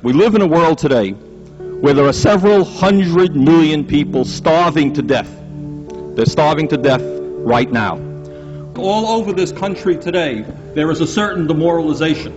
We live in a world today where there are several 100 million people starving to death. They're starving to death right now. All over this country today, there is a certain demoralization.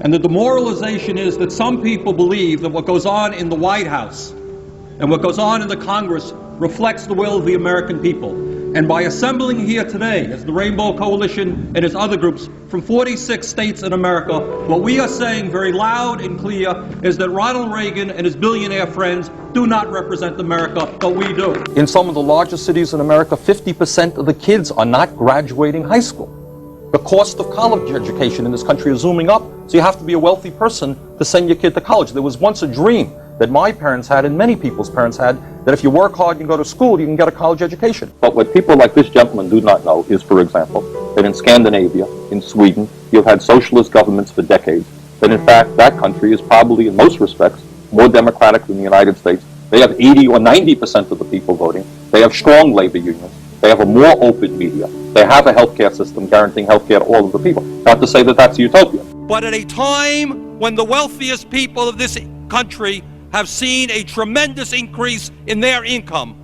And the demoralization is that some people believe that what goes on in the White House and what goes on in the Congress reflects the will of the American people. And by assembling here today, as the Rainbow Coalition and its other groups from 46 states in America, what we are saying very loud and clear is that Ronald Reagan and his billionaire friends do not represent America, but we do. In some of the largest cities in America, 50% of the kids are not graduating high school. The cost of college education in this country is zooming up, so you have to be a wealthy person to send your kid to college. There was once a dream that my parents had and many people's parents had, that if you work hard and go to school, you can get a college education. But what people like this gentleman do not know is, for example, that in Scandinavia, in Sweden, you've had socialist governments for decades, that in fact that country is probably in most respects more democratic than the United States. They have 80 or 90% of the people voting. They have strong labor unions. They have a more open media. They have a healthcare system guaranteeing healthcare to all of the people. Not to say that that's a utopia. But at a time when the wealthiest people of this country have seen a tremendous increase in their income,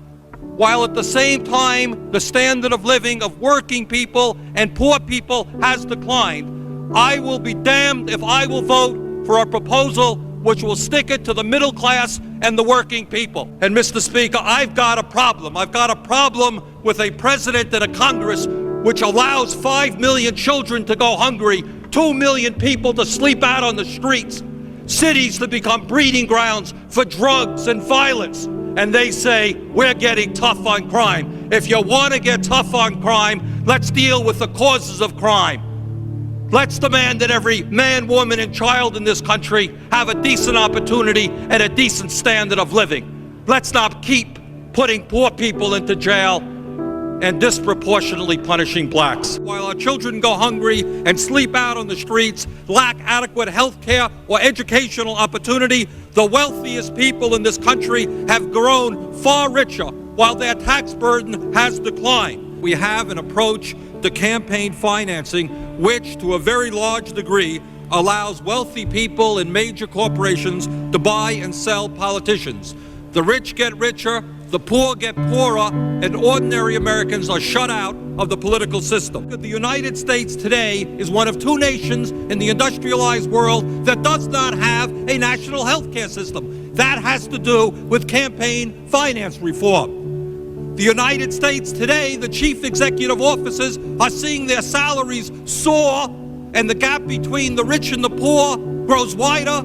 while at the same time the standard of living of working people and poor people has declined, I will be damned if I will vote for a proposal which will stick it to the middle class and the working people. And Mr. Speaker, I've got a problem. I've got a problem with a president and a Congress which allows 5 million children to go hungry, 2 million people to sleep out on the streets, cities to become breeding grounds for drugs and violence. And they say, we're getting tough on crime. If you want to get tough on crime, let's deal with the causes of crime. Let's demand that every man, woman, and child in this country have a decent opportunity and a decent standard of living. Let's not keep putting poor people into jail and disproportionately punishing blacks. While our children go hungry and sleep out on the streets, lack adequate health care or educational opportunity, the wealthiest people in this country have grown far richer while their tax burden has declined. We have an approach to campaign financing which, to a very large degree, allows wealthy people and major corporations to buy and sell politicians. The rich get richer, the poor get poorer, and ordinary Americans are shut out of the political system. The United States today is one of 2 nations in the industrialized world that does not have a national health care system. That has to do with campaign finance reform. The United States today, the chief executive officers are seeing their salaries soar, and the gap between the rich and the poor grows wider.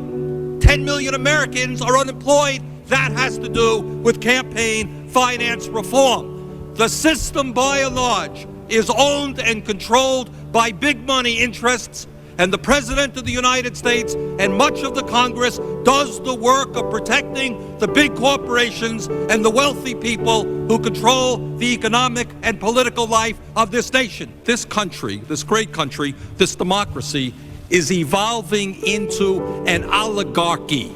10 million Americans are unemployed. That has to do with campaign finance reform. The system, by and large, is owned and controlled by big money interests, and the President of the United States and much of the Congress does the work of protecting the big corporations and the wealthy people who control the economic and political life of this nation. This country, this great country, this democracy, is evolving into an oligarchy.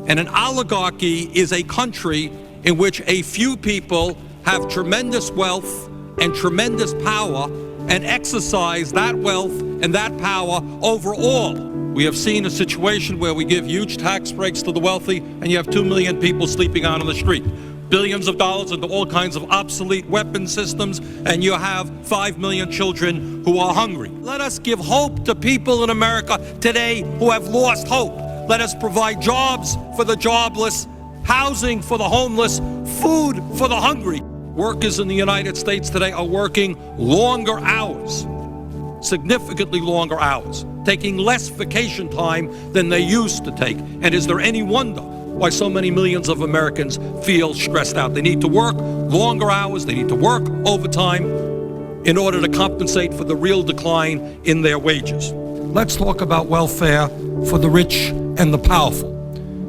And an oligarchy is a country in which a few people have tremendous wealth and tremendous power and exercise that wealth and that power over all. We have seen a situation where we give huge tax breaks to the wealthy and you have 2 million people sleeping out on the street. Billions of dollars into all kinds of obsolete weapon systems, and you have 5 million children who are hungry. Let us give hope to people in America today who have lost hope. Let us provide jobs for the jobless, housing for the homeless, food for the hungry. Workers in the United States today are working longer hours, significantly longer hours, taking less vacation time than they used to take. And is there any wonder why so many millions of Americans feel stressed out? They need to work longer hours, they need to work overtime in order to compensate for the real decline in their wages. Let's talk about welfare for the rich and the powerful.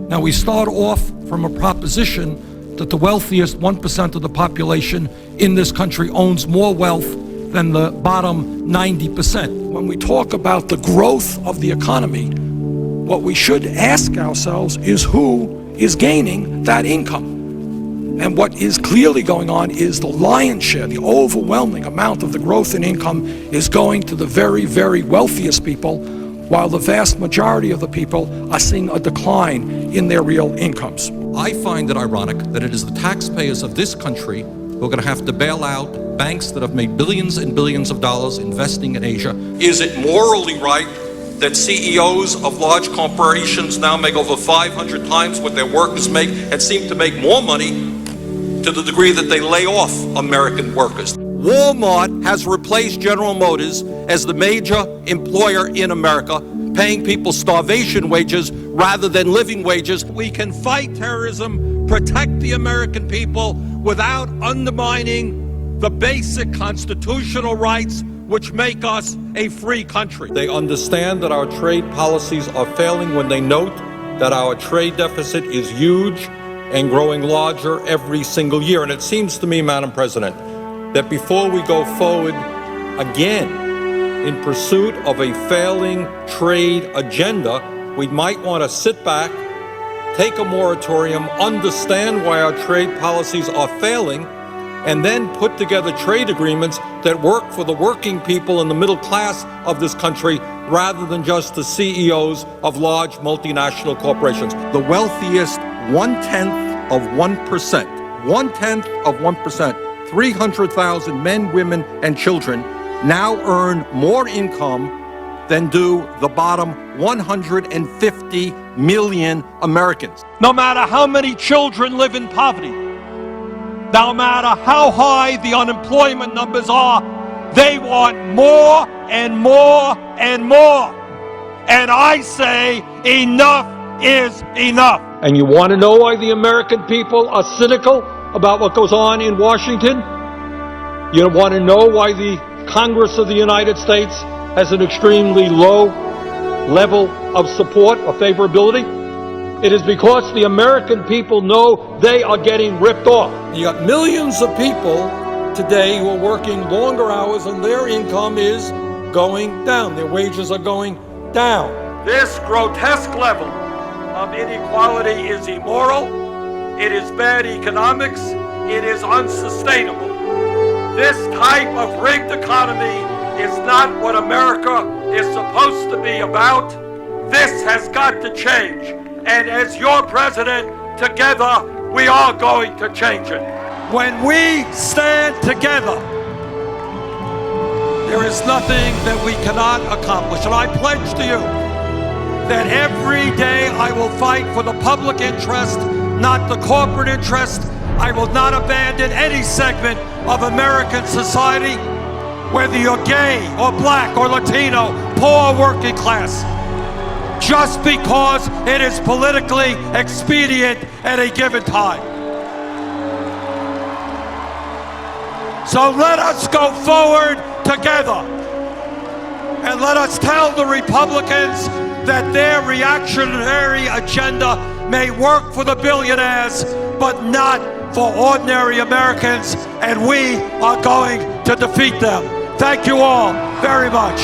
Now, we start off from a proposition that the wealthiest 1% of the population in this country owns more wealth than the bottom 90%. When we talk about the growth of the economy, what we should ask ourselves is who is gaining that income. And what is clearly going on is the lion's share, the overwhelming amount of the growth in income is going to the very, very wealthiest people, while the vast majority of the people are seeing a decline in their real incomes. I find it ironic that it is the taxpayers of this country who are going to have to bail out banks that have made billions and billions of dollars investing in Asia. Is it morally right that CEOs of large corporations now make over 500 times what their workers make and seem to make more money to the degree that they lay off American workers? Walmart has replaced General Motors as the major employer in America, paying people starvation wages rather than living wages. We can fight terrorism, protect the American people without undermining the basic constitutional rights which make us a free country. They understand that our trade policies are failing when they note that our trade deficit is huge and growing larger every single year. And it seems to me, Madam President, that before we go forward again in pursuit of a failing trade agenda, we might want to sit back, take a moratorium, understand why our trade policies are failing, and then put together trade agreements that work for the working people and the middle class of this country rather than just the CEOs of large multinational corporations. The wealthiest 1/10 of 1%, 1/10 of 1%, 300,000 men, women, and children now earn more income than do the bottom 150 million Americans. No matter how many children live in poverty, no matter how high the unemployment numbers are, they want more and more and more. And I say enough is enough. And you want to know why the American people are cynical about what goes on in Washington? You want to know why the Congress of the United States has an extremely low level of support or favorability? It is because the American people know they are getting ripped off. You got millions of people today who are working longer hours and their income is going down. Their wages are going down. This grotesque level of inequality is immoral, it is bad economics, it is unsustainable. This type of rigged economy is not what America is supposed to be about. This has got to change. And as your president, together, we are going to change it. When we stand together, there is nothing that we cannot accomplish. And I pledge to you that every day I will fight for the public interest, not the corporate interest. I will not abandon any segment of American society, whether you're gay or black or Latino, poor or working class, just because it is politically expedient at a given time. So let us go forward together and let us tell the Republicans that their reactionary agenda may work for the billionaires, but not for ordinary Americans, and we are going to defeat them. Thank you all very much.